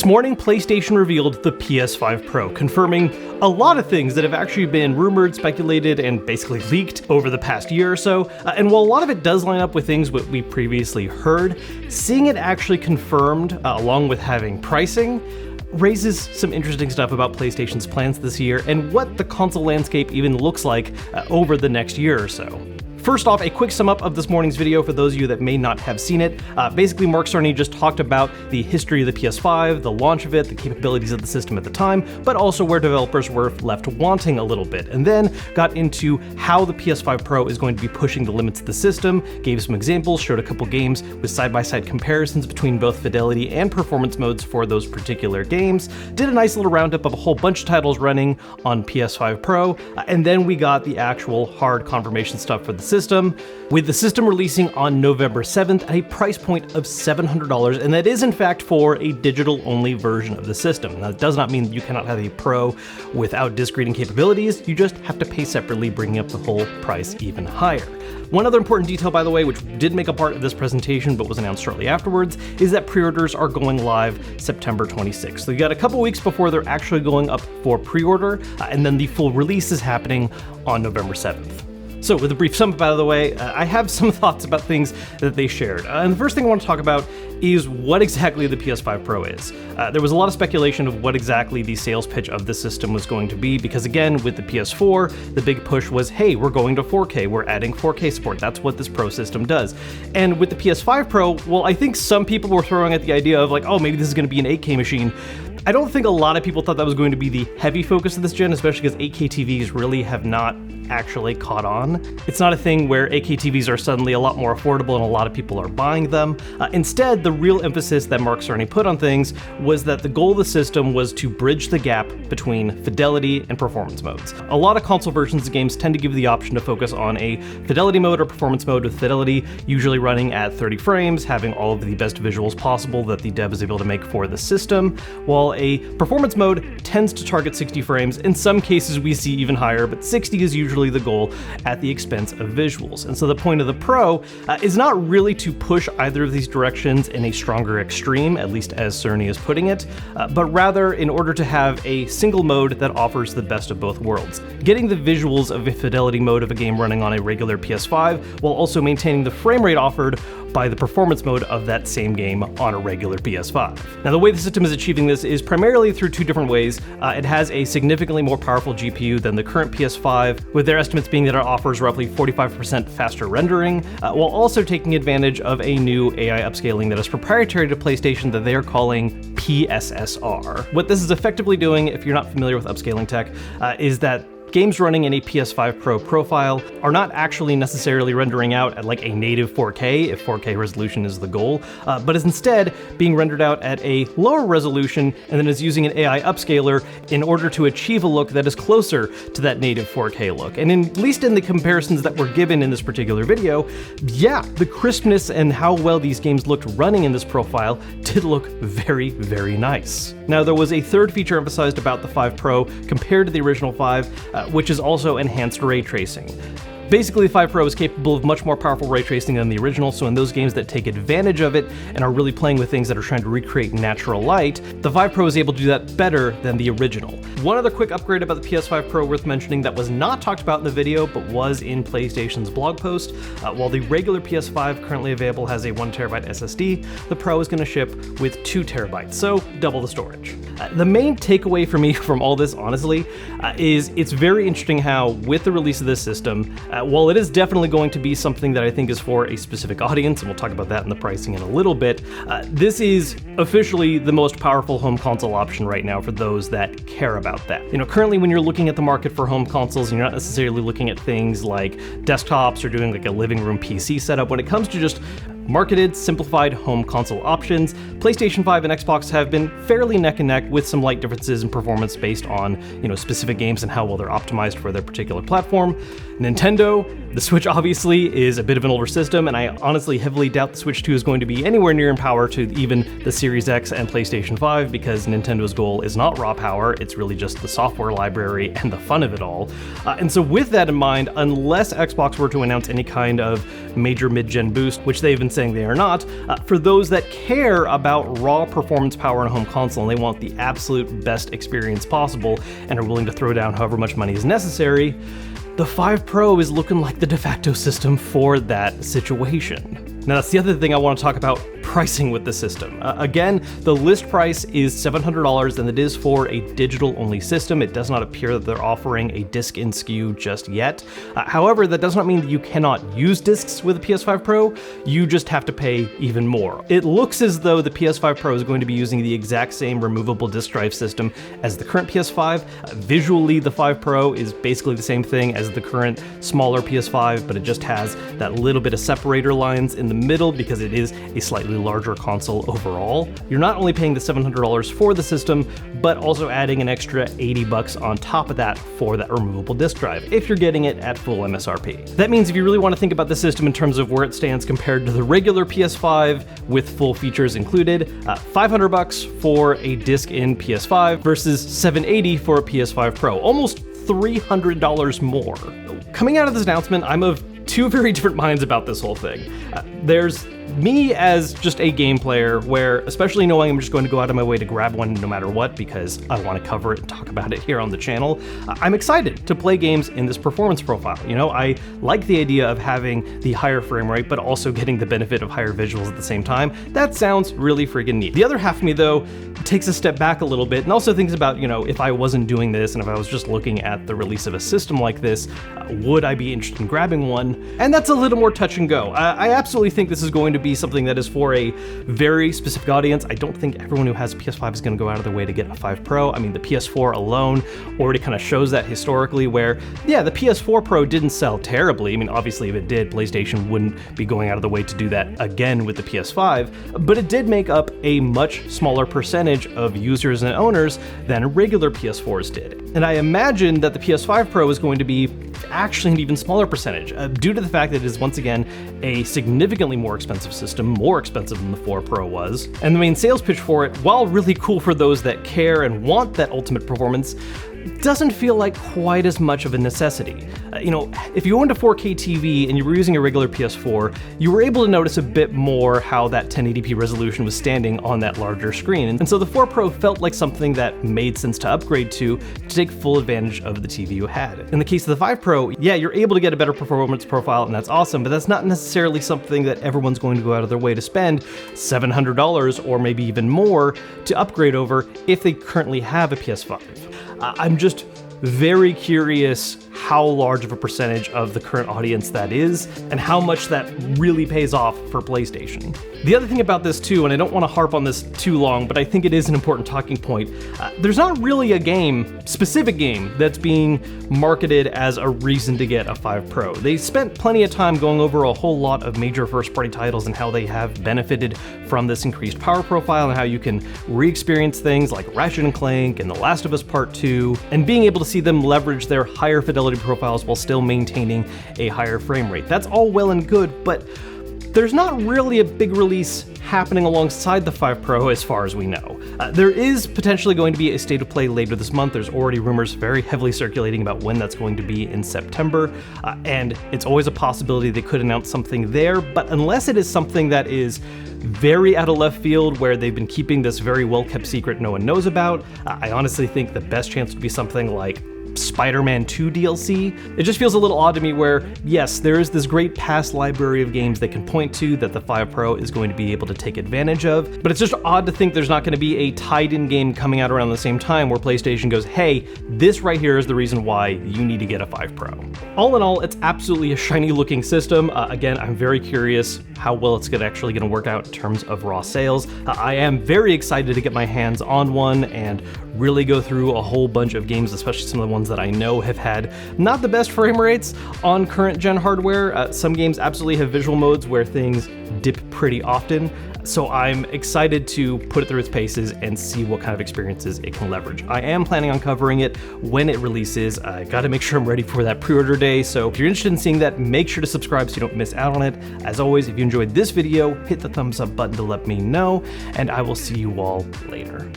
This morning, PlayStation revealed the PS5 Pro, confirming a lot of things that have actually been rumored, speculated, and basically leaked over the past year or so. And while a lot of it does line up with things what we previously heard, seeing it actually confirmed, along with having pricing, raises some interesting stuff about PlayStation's plans this year and what the console landscape even looks like over the next year or so. First off, a quick sum up of this morning's video for those of you that may not have seen it. Basically, Mark Cerny just talked about the history of the PS5, the launch of it, the capabilities of the system at the time, but also where developers were left wanting a little bit, and then got into how the PS5 Pro is going to be pushing the limits of the system, gave some examples, showed a couple games with side-by-side comparisons between both fidelity and performance modes for those particular games, did a nice little roundup of a whole bunch of titles running on PS5 Pro, and then we got the actual hard confirmation stuff for the system, with the system releasing on November 7th at a price point of $700, and that is in fact for a digital-only version of the system. Now, that does not mean that you cannot have a Pro without disc reading capabilities, you just have to pay separately, bringing up the whole price even higher. One other important detail, by the way, which did make a part of this presentation but was announced shortly afterwards, is that pre-orders are going live September 26th. So you got a couple weeks before they're actually going up for pre-order, and then the full release is happening on November 7th. So with a brief sum up out of the way, I have some thoughts about things that they shared. And the first thing I want to talk about is what exactly the PS5 Pro is. There was a lot of speculation of what exactly the sales pitch of the system was going to be, because again, with the PS4, the big push was, hey, we're going to 4K, we're adding 4K support, that's what this Pro system does. And with the PS5 Pro, well, I think some people were throwing at the idea of like, oh, maybe this is going to be an 8K machine. I don't think a lot of people thought that was going to be the heavy focus of this gen, especially because 8K TVs really have not actually caught on. It's not a thing where 8K TVs are suddenly a lot more affordable and a lot of people are buying them. Instead, the real emphasis that Mark Cerny put on things was that the goal of the system was to bridge the gap between fidelity and performance modes. A lot of console versions of games tend to give you the option to focus on a fidelity mode or performance mode, with fidelity usually running at 30 frames, having all of the best visuals possible that the dev is able to make for the system, while a performance mode tends to target 60 frames. In some cases we see even higher, but 60 is usually the goal at the expense of visuals. And so the point of the Pro is not really to push either of these directions in a stronger extreme, at least as Cerny is putting it, but rather in order to have a single mode that offers the best of both worlds, getting the visuals of a fidelity mode of a game running on a regular PS5 while also maintaining the frame rate offered by the performance mode of that same game on a regular PS5. Now, the way the system is achieving this is primarily through two different ways. It has a significantly more powerful GPU than the current PS5, with their estimates being that it offers roughly 45% faster rendering, while also taking advantage of a new AI upscaling that is proprietary to PlayStation that they are calling PSSR. What this is effectively doing, if you're not familiar with upscaling tech, is that games running in a PS5 Pro profile are not actually necessarily rendering out at like a native 4K, if 4K resolution is the goal, but is instead being rendered out at a lower resolution, and then is using an AI upscaler in order to achieve a look that is closer to that native 4K look. And at least in the comparisons that were given in this particular video, yeah, the crispness and how well these games looked running in this profile did look very, very nice. Now, there was a third feature emphasized about the 5 Pro compared to the original 5, which is also enhanced ray tracing. Basically, the 5 Pro is capable of much more powerful ray tracing than the original, so in those games that take advantage of it and are really playing with things that are trying to recreate natural light, the 5 Pro is able to do that better than the original. One other quick upgrade about the PS5 Pro worth mentioning that was not talked about in the video, but was in PlayStation's blog post. While the regular PS5 currently available has a 1TB SSD, the Pro is going to ship with 2TB, so double the storage. The main takeaway for me from all this, honestly, is it's very interesting how, with the release of this system, while it is definitely going to be something that I think is for a specific audience, and we'll talk about that in the pricing in a little bit, this is officially the most powerful home console option right now for those that care about that. You know, currently when you're looking at the market for home consoles, you're not necessarily looking at things like desktops or doing like a living room PC setup. When it comes to just marketed, simplified home console options, PlayStation 5 and Xbox have been fairly neck and neck, with some light differences in performance based on, specific games and how well they're optimized for their particular platform. Nintendo, the Switch obviously is a bit of an older system, and I honestly heavily doubt the Switch 2 is going to be anywhere near in power to even the Series X and PlayStation 5, because Nintendo's goal is not raw power, it's really just the software library and the fun of it all. And so with that in mind, unless Xbox were to announce any kind of major mid-gen boost, which they've in saying they are not. For those that care about raw performance power on a home console and they want the absolute best experience possible and are willing to throw down however much money is necessary, the 5 Pro is looking like the de facto system for that situation. Now that's the other thing I want to talk about, pricing with the system. Again, the list price is $700 and it is for a digital-only system. It does not appear that they're offering a disc-in SKU just yet. However, that does not mean that you cannot use discs with a PS5 Pro, you just have to pay even more. It looks as though the PS5 Pro is going to be using the exact same removable disk drive system as the current PS5. Visually, the 5 Pro is basically the same thing as the current smaller PS5, but it just has that little bit of separator lines in the middle because it is a slightly larger console overall. You're not only paying the $700 for the system, but also adding an extra $80 on top of that for that removable disk drive, if you're getting it at full MSRP. That means if you really want to think about the system in terms of where it stands compared to the regular PS5 with full features included, $500 for a disc-in PS5 versus $780 for a PS5 Pro, almost $300 more. Coming out of this announcement, I'm of two very different minds about this whole thing. There's me as just a game player where, especially knowing I'm just going to go out of my way to grab one no matter what because I want to cover it and talk about it here on the channel, I'm excited to play games in this performance profile. You know, I like the idea of having the higher frame rate but also getting the benefit of higher visuals at the same time. That sounds really freaking neat. The other half of me though takes a step back a little bit and also thinks about, you know, if I wasn't doing this and if I was just looking at the release of a system like this, would I be interested in grabbing one? And that's a little more touch and go. I absolutely think this is going to be something that is for a very specific audience. I don't think everyone who has a PS5 is going to go out of their way to get a 5 Pro. I mean, the PS4 alone already kind of shows that historically where, yeah, the PS4 Pro didn't sell terribly. I mean, obviously if it did, PlayStation wouldn't be going out of the way to do that again with the PS5, but it did make up a much smaller percentage of users and owners than regular PS4s did. And I imagine that the PS5 Pro is going to be actually an even smaller percentage, due to the fact that it is once again a significantly more expensive system, more expensive than the 4 Pro was. And the main sales pitch for it, while really cool for those that care and want that ultimate performance, doesn't feel like quite as much of a necessity. You know, if you owned a 4K TV and you were using a regular PS4, you were able to notice a bit more how that 1080p resolution was standing on that larger screen. And so the 4 Pro felt like something that made sense to upgrade to take full advantage of the TV you had. In the case of the 5 Pro, yeah, you're able to get a better performance profile and that's awesome, but that's not necessarily something that everyone's going to go out of their way to spend $700 or maybe even more to upgrade over if they currently have a PS5. I'm just very curious how large of a percentage of the current audience that is, and how much that really pays off for PlayStation. The other thing about this too, and I don't want to harp on this too long, but I think it is an important talking point, there's not really a specific game that's being marketed as a reason to get a 5 Pro. They spent plenty of time going over a whole lot of major first-party titles and how they have benefited from this increased power profile and how you can re-experience things like Ratchet & Clank and The Last of Us Part 2, and being able to see them leverage their higher fidelity profiles while still maintaining a higher frame rate. That's all well and good, but there's not really a big release happening alongside the 5 Pro as far as we know. There is potentially going to be a state of play later this month. There's already rumors very heavily circulating about when that's going to be in September, and it's always a possibility they could announce something there, but unless it is something that is very out of left field where they've been keeping this very well-kept secret no one knows about, I honestly think the best chance would be something like Spider-Man 2 DLC. It just feels a little odd to me where, yes, there is this great past library of games they can point to that the 5 Pro is going to be able to take advantage of, but it's just odd to think there's not going to be a tied-in game coming out around the same time where PlayStation goes, hey, this right here is the reason why you need to get a 5 Pro. All in all, it's absolutely a shiny looking system. Again, I'm very curious how well it's actually going to work out in terms of raw sales. I am very excited to get my hands on one and really go through a whole bunch of games, especially some of the ones that I know have had not the best frame rates on current gen hardware. Some games absolutely have visual modes where things dip pretty often. So I'm excited to put it through its paces and see what kind of experiences it can leverage. I am planning on covering it when it releases. I gotta make sure I'm ready for that pre-order day. So if you're interested in seeing that, make sure to subscribe so you don't miss out on it. As always, if you enjoyed this video, hit the thumbs up button to let me know, and I will see you all later.